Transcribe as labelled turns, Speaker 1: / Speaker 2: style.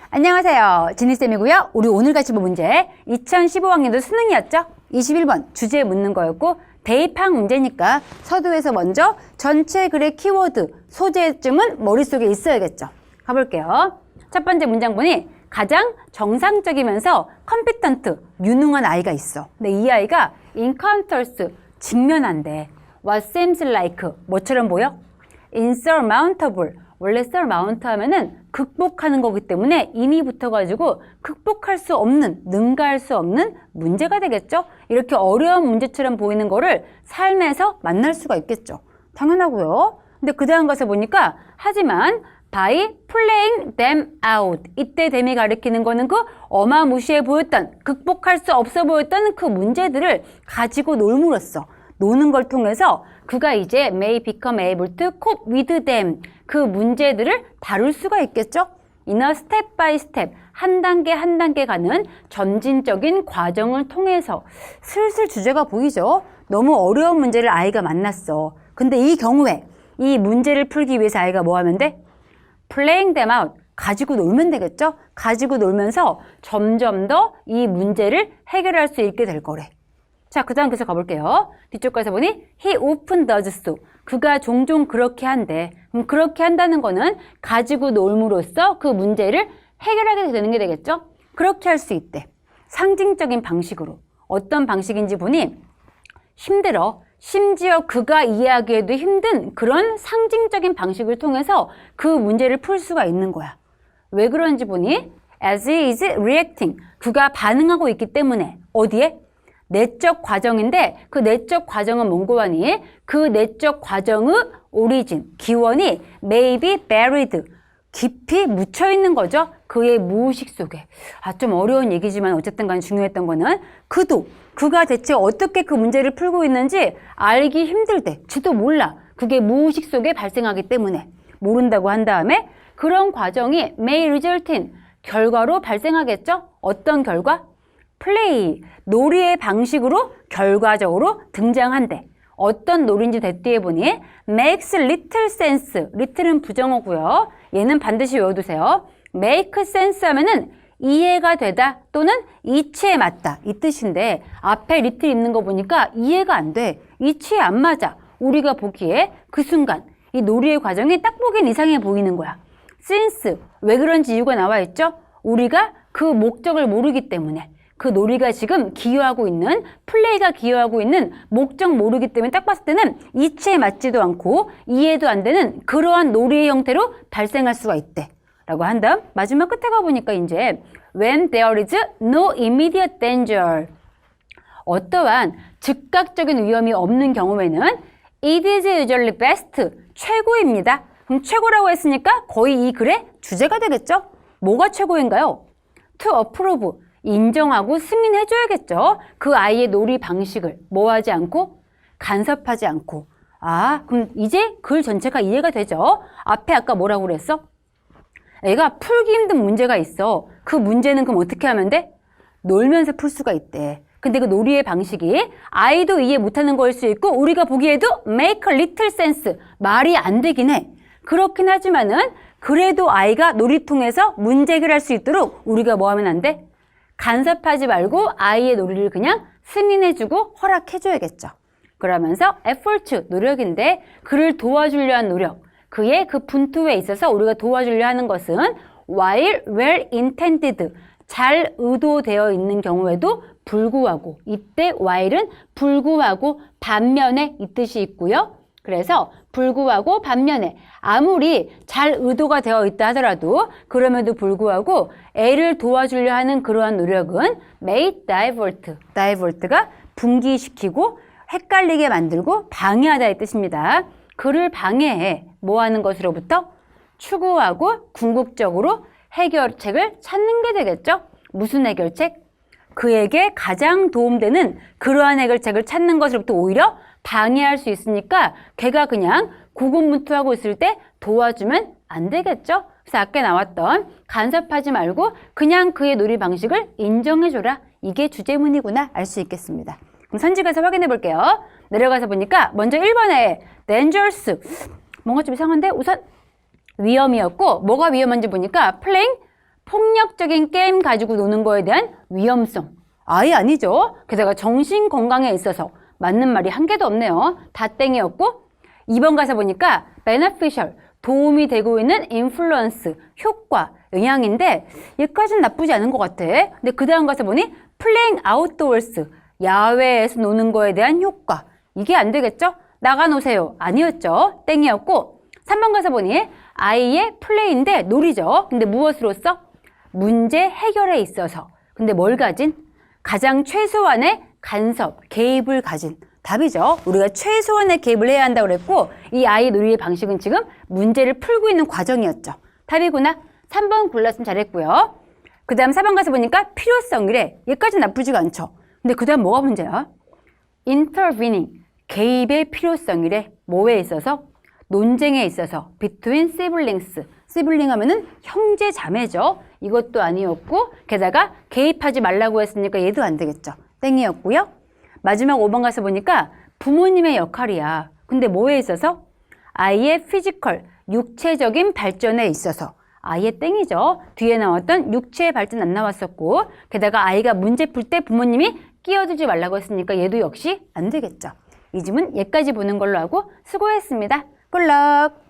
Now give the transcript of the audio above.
Speaker 1: 안녕하세요. 지니쌤이고요. 우리 오늘 같이 볼 문제 2015학년도 수능이었죠? 21번 주제 묻는 거였고 대입항 문제니까 서두에서 먼저 전체 글의 키워드, 소재쯤은 머릿속에 있어야겠죠. 가볼게요. 첫 번째 문장 보니 가장 정상적이면서 컴피턴트, 유능한 아이가 있어. 근데 이 아이가 encounters, 직면한대. What seems like, 뭐처럼 보여? insurmountable, 원래 surmount 하면은 극복하는 거기 때문에 인이 붙어가지고 극복할 수 없는, 능가할 수 없는 문제가 되겠죠? 이렇게 어려운 문제처럼 보이는 거를 삶에서 만날 수가 있겠죠. 당연하고요. 근데 그 다음 가서 보니까 하지만 by playing them out, 이때 them이 가리키는 거는 그 어마무시해 보였던, 극복할 수 없어 보였던 그 문제들을 가지고 놀므로써 노는 걸 통해서 그가 이제 may become able to cope with them, 그 문제들을 다룰 수가 있겠죠? in a step by step, 한 단계 한 단계 가는 점진적인 과정을 통해서. 슬슬 주제가 보이죠? 너무 어려운 문제를 아이가 만났어. 근데 이 경우에 이 문제를 풀기 위해서 아이가 뭐 하면 돼? playing them out, 가지고 놀면 되겠죠? 가지고 놀면서 점점 더 이 문제를 해결할 수 있게 될 거래. 자, 그 다음 계속 가볼게요. 뒤쪽 가서 보니 he often does so, 그가 종종 그렇게 한대. 그럼 그렇게 한다는 거는 가지고 놀므로써 그 문제를 해결하게 되는 게 되겠죠? 그렇게 할 수 있대. 상징적인 방식으로. 어떤 방식인지 보니 힘들어. 심지어 그가 이해하기에도 힘든 그런 상징적인 방식을 통해서 그 문제를 풀 수가 있는 거야. 왜 그런지 보니 as he is reacting, 그가 반응하고 있기 때문에. 어디에? 내적 과정인데 그 내적 과정은 뭔고 하니? 그 내적 과정의 오리진, 기원이 may be buried, 깊이 묻혀있는 거죠. 그의 무의식 속에. 좀 어려운 얘기지만 어쨌든 간에 중요했던 거는 그가 대체 어떻게 그 문제를 풀고 있는지 알기 힘들대. 지도 몰라. 그게 무의식 속에 발생하기 때문에. 모른다고 한 다음에 그런 과정이 may result in, 결과로 발생하겠죠? 어떤 결과? 플레이, 놀이의 방식으로 결과적으로 등장한대. 어떤 놀이인지 대뒤에 보니 makes little sense, little은 부정어고요. 얘는 반드시 외워두세요. make sense 하면은 이해가 되다 또는 이치에 맞다, 이 뜻인데 앞에 little 있는 거 보니까 이해가 안 돼. 이치에 안 맞아. 우리가 보기에 그 순간 이 놀이의 과정이 딱 보기엔 이상해 보이는 거야. since, 왜 그런지 이유가 나와 있죠? 우리가 그 목적을 모르기 때문에. 그 놀이가 지금 기여하고 있는, 플레이가 기여하고 있는 목적 모르기 때문에 딱 봤을 때는 이치에 맞지도 않고 이해도 안 되는 그러한 놀이의 형태로 발생할 수가 있대. 라고 한 다음 마지막 끝에 가보니까 이제 when there is no immediate danger, 어떠한 즉각적인 위험이 없는 경우에는 it is usually best, 최고입니다. 그럼 최고라고 했으니까 거의 이 글의 주제가 되겠죠? 뭐가 최고인가요? to approve, 인정하고 승인해줘야겠죠. 그 아이의 놀이 방식을 뭐 하지 않고? 간섭하지 않고. 그럼 이제 글 전체가 이해가 되죠? 앞에 아까 뭐라고 그랬어? 애가 풀기 힘든 문제가 있어. 그 문제는 그럼 어떻게 하면 돼? 놀면서 풀 수가 있대. 근데 그 놀이의 방식이 아이도 이해 못하는 거일 수 있고 우리가 보기에도 make a little sense, 말이 안 되긴 해. 그렇긴 하지만은 그래도 아이가 놀이통에서 문제 해결할 수 있도록 우리가 뭐 하면 안 돼? 간섭하지 말고 아이의 놀이를 그냥 승인해주고 허락해줘야겠죠. 그러면서 effort, 노력인데 그를 도와주려 한 노력, 그의 그 분투에 있어서 우리가 도와주려 하는 것은 while well intended, 잘 의도되어 있는 경우에도 불구하고, 이때 while은 불구하고 반면에 이 뜻이 있고요. 그래서 불구하고 반면에 아무리 잘 의도가 되어 있다 하더라도 그럼에도 불구하고 애를 도와주려 하는 그러한 노력은 may divert, divert가 분기시키고 헷갈리게 만들고 방해하다의 뜻입니다. 그를 방해해 뭐 하는 것으로부터? 추구하고 궁극적으로 해결책을 찾는 게 되겠죠? 무슨 해결책? 그에게 가장 도움되는 그러한 해결책을 찾는 것으로부터 오히려 방해할 수 있으니까 걔가 그냥 고군분투하고 있을 때 도와주면 안 되겠죠? 그래서 아까 나왔던 간섭하지 말고 그냥 그의 놀이 방식을 인정해줘라. 이게 주제문이구나 알 수 있겠습니다. 그럼 선지가서 확인해 볼게요. 내려가서 보니까 먼저 1번에 dangerous, 뭔가 좀 이상한데 우선 위험이었고 뭐가 위험한지 보니까 playing 폭력적인 게임 가지고 노는 거에 대한 위험성. 아예 아니죠. 게다가 정신 건강에 있어서 맞는 말이 한 개도 없네요. 다 땡이었고 2번 가서 보니까 beneficial, 도움이 되고 있는 influence, 효과, 영향인데 얘까지는 나쁘지 않은 것 같아. 근데 그 다음 가서 보니 playing outdoors, 야외에서 노는 거에 대한 효과. 이게 안 되겠죠? 나가 노세요. 아니었죠. 땡이었고 3번 가서 보니 아이의 플레이인데 놀이죠. 근데 무엇으로써? 문제 해결에 있어서. 근데 뭘 가진? 가장 최소한의 간섭, 개입을 가진. 답이죠. 우리가 최소한의 개입을 해야 한다고 그랬고 이 아이 놀이의 방식은 지금 문제를 풀고 있는 과정이었죠. 답이구나. 3번 골랐으면 잘했고요. 그 다음 4번 가서 보니까 필요성이래. 얘까지 나쁘지가 않죠. 근데 그 다음 뭐가 문제야? intervening, 개입의 필요성이래. 뭐에 있어서? 논쟁에 있어서. between siblings. sibling 하면은 형제 자매죠. 이것도 아니었고 게다가 개입하지 말라고 했으니까 얘도 안 되겠죠. 땡이었고요. 마지막 5번 가서 보니까 부모님의 역할이야. 근데 뭐에 있어서? 아이의 피지컬, 육체적인 발전에 있어서. 아예 땡이죠. 뒤에 나왔던 육체의 발전 안 나왔었고 게다가 아이가 문제 풀 때 부모님이 끼어들지 말라고 했으니까 얘도 역시 안 되겠죠. 이 질문 얘까지 보는 걸로 하고 수고했습니다. 굿럭!